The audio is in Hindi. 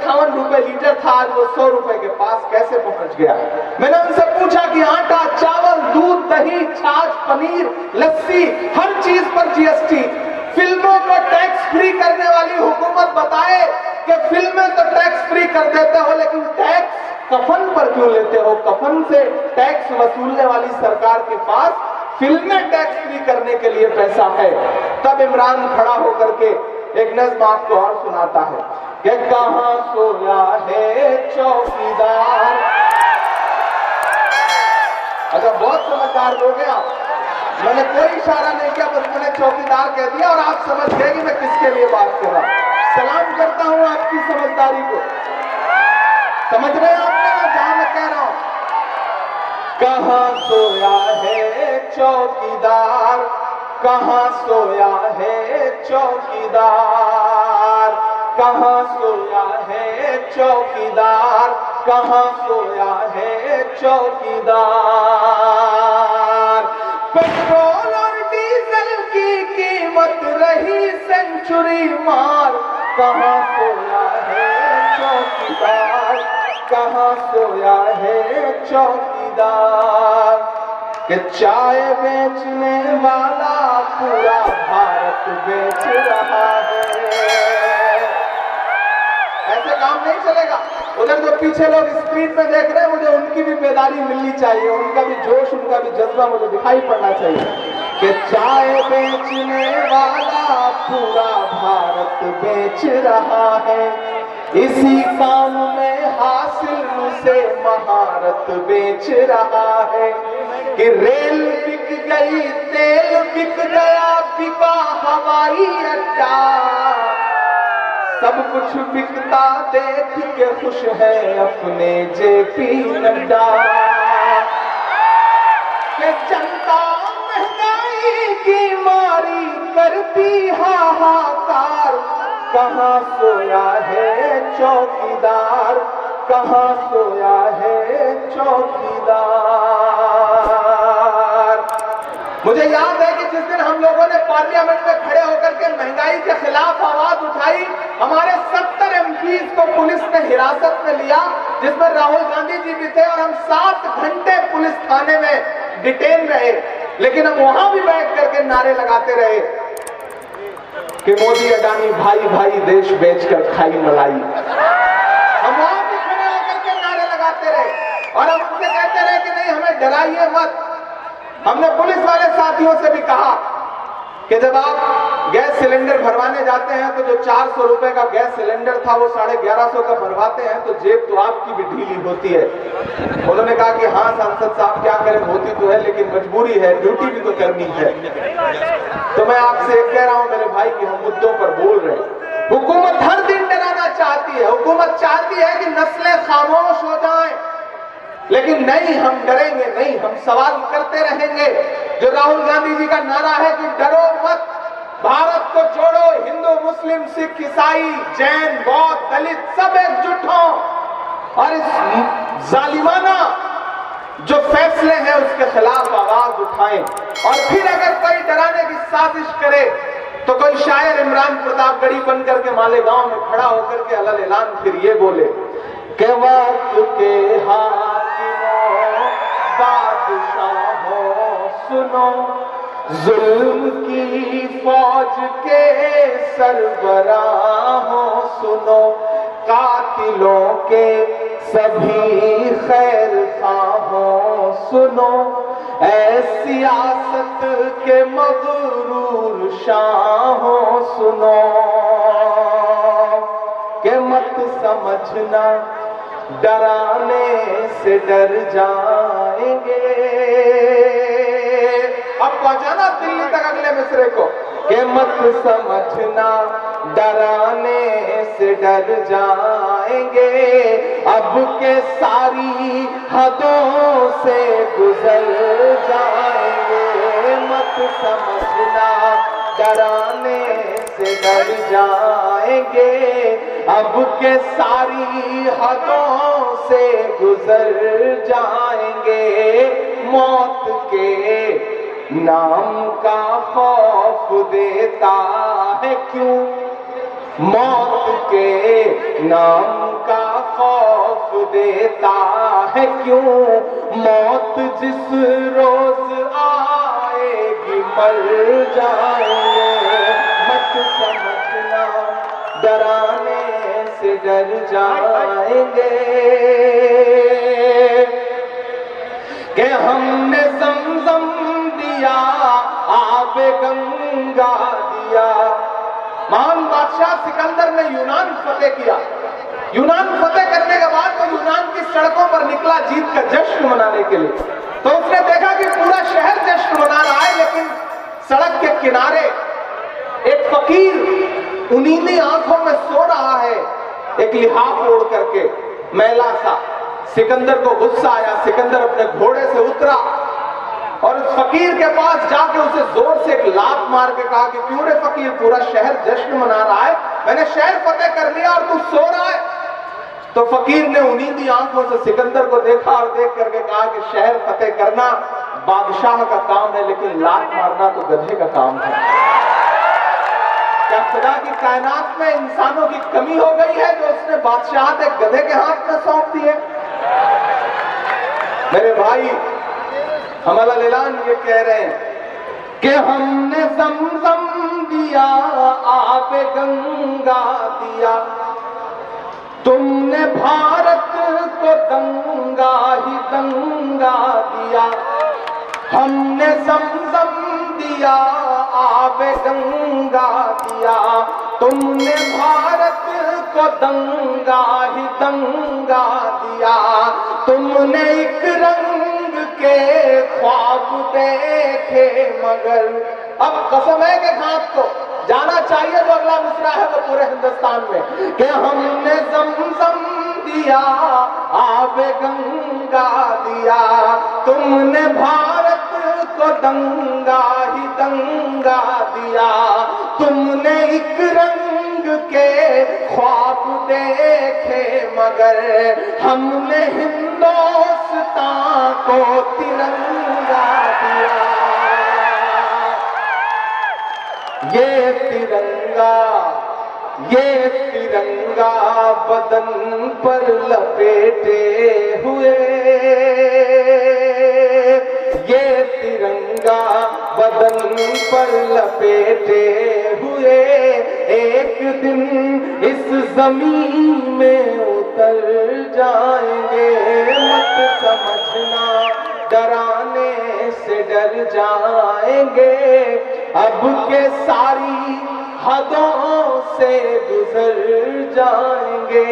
₹58 लीटर था, आज वो 100 रुपए के पास कैसे पहुंच गया? मैंने उनसे पूछा कि आटा, चावल, दूध, दही, छाछ, पनीर, लस्सी, हर चीज पर जीएसटी। फिल्मों को टैक्स फ्री करने वाली हुकूमत बताए कि फिल्में तो टैक्स फ्री कर देते हो, लेकिन टैक्स कफन पर क्यों लेते हो? कफन से टैक्स वसूलने वाली सरकार के पास फिल्में टैक्स फ्री करने के लिए पैसा है। तब इमरान खड़ा होकर के एक नज़्म आपको और सुनाता है कि कहां सोया है चौकीदार। अच्छा, बहुत समझदार लोग हैं आप। मैंने कोई इशारा नहीं किया, बस मैंने चौकीदार कह दिया और आप समझ गए कि मैं किसके लिए बात कर रहा हूं। सलाम करता हूं आपकी समझदारी को। समझ रहे हैं आपने जहां मैं कह रहा हूं? कहां सोया है चौकीदार, कहां सोया है चौकीदार, कहां सोया है चौकीदार, कहां सोया है चौकीदार। पेट्रोल और डीजल की कीमत रही सेंचुरी मार, कहां सोया है चौकीदार, कहां सोया है चौकीदार। कि चाय बेचने वाला पूरा भारत बेच रहा है। ऐसे काम नहीं चलेगा। उधर जो पीछे लोग स्क्रीन पे देख रहे हैं, मुझे उनकी भी बेदारी मिलनी चाहिए, उनका भी जोश, उनका भी जज्बा मुझे दिखाई पड़ना चाहिए कि चाय बेचने वाला पूरा भारत बेच रहा है। इसी काम में हासिल से महारत बेच रहा है कि रेल बिक गई, तेल बिक गया, बिका हवाई अड्डा। सब कुछ बिकता देख के खुश है अपने जेपी नड्डा। कि जनता महंगाई की मारी करती हाहाकार, कहां सोया है चौकीदार, कहां सोया है चौकीदार। मुझे याद है कि जिस दिन हम लोगों ने पार्लियामेंट में खड़े होकर के महंगाई के खिलाफ आवाज उठाई, हमारे 70 एमपीज को पुलिस ने हिरासत में लिया, जिसमें राहुल गांधी जी भी थे, और हम 7 घंटे पुलिस थाने में डिटेन रहे। लेकिन हम वहां भी बैठ करके नारे लगाते रहे कि मोदी अडानी भाई भाई देश बेचकर खाई मलाई। हम वहां भी खड़े होकर के नारे लगाते रहे और हम उनसे कहते रहे कि नहीं, हमें डराइए मत। हमने पुलिस वाले साथियों से भी कहा कि जब आप गैस सिलेंडर भरवाने जाते हैं तो जो 400 रुपए का गैस सिलेंडर था वो 1150 का भरवाते हैं, तो जेब तो आपकी भी ढीली होती है। उन्होंने कहा कि हाँ सांसद साहब, क्या करें, होती तो है लेकिन मजबूरी है, ड्यूटी भी तो करनी है। तो मैं आपसे कह रहा हूं मेरे भाई कि हम मुद्दों पर बोल रहे हैं। हुकूमत हर दिन डराना चाहती है, हुकूमत चाहती है कि नस्लें खामोश हो जाएं, लेकिन नहीं, हम डरेंगे नहीं, हम सवाल करते रहेंगे। जो राहुल गांधी जी का नारा है कि डरो मत, भारत को जोड़ो, हिंदू मुस्लिम सिख ईसाई जैन बौद्ध दलित सब एकजुट हों और इस जालिमाना जो फैसले हैं उसके खिलाफ आवाज उठाएं। और फिर अगर कोई डराने की साजिश करे तो कोई शायर इमरान प्रतापगढ़ी बनकर के मालेगांव में खड़ा होकर के अलग ऐलान फिर ये बोले कि वक्त के हाकिमों बादशाहों सुनो, जुल्म की फौज के सरबराहों सुनो, कातिलों के सभी खैर खाहों सुनो, ऐ सियासत के मगरूर शाहों सुनो, के मत समझना डराने से डर जाएंगे। अब पहुंचाना दिल्ली तक अगले मिसरे को, के मत समझना डराने से डर जाएंगे, अब के सारी हदों से गुजर जाएंगे। मत समझना डराने से डर जाएंगे, अब के सारी हदों से गुजर जाएंगे। मौत के नाम का खौफ देता है क्यों, मौत के नाम का खौफ देता है क्यों, मौत जिस रोज आएगी मर जाएंगे, मत समझना डराने से डर जाएंगे। कि हमने ज़मज़म दिया, आबे गंगा दिया। महान बादशाह सिकंदर ने यूनान फतेह किया। यूनान फतेह करने के बाद वो यूनान की सड़कों पर निकला जीत का जश्न मनाने के लिए। तो उसने देखा कि पूरा शहर जश्न मना रहा है, लेकिन सड़क के किनारे एक फकीर उन्हीं आंखों में सो रहा है, एक लिहाफ ओढ़ करके, मैला सा। सिकंदर को गुस्सा आया। सिकंदर अपने घोड़े से उतरा और उस फकीर के पास जाके उसे जोर से एक लात मार के कहा कि क्यों रे फकीर, पूरा शहर जश्न मना रहा है, मैंने शहर फतेह कर लिया और तू सो रहा है। तो फकीर ने उन्हीं आंखों से सिकंदर को देखा और देख करके कहा कि शहर फतेह करना बादशाह का काम है, लेकिन लात मारना तो गधे का काम है। क्या खुदा की कायनात में इंसानों की कमी हो गई है जो उसने बादशाह एक गधे के हाथ में सौंप दी है? मेरे भाई, हम अल्लाह ये कह रहे हैं कि हमने ज़मज़म दिया, आबे गंगा दिया, तुमने भारत को दंगा ही दंगा दिया। हमने ज़मज़म दिया, आबे गंगा दिया, तुमने भारत को दंगा ही दंगा दिया। तुमने एक रंग के ख्वाब देखे मगर, अब कसम है कि घात को जाना चाहिए जो अगला मिसरा है वो पूरे हिंदुस्तान में, कि हमने ज़मज़म दिया, आबे गंगा दिया, तुमने भारत को दंगा ही दंगा दिया। तुमने एक रंग के ख्वाब देखे मगर, हमने हिंदुस्तान को तिरंगा दिया। ये तिरंगा बदन पर लपेटे हुए, ये तिरंगा बदन पर लपेटे हुए, एक दिन इस जमीन में उतर जाएंगे। मत समझना डराने से डर जाएंगे, अब के सारी हदों से गुजर जाएंगे।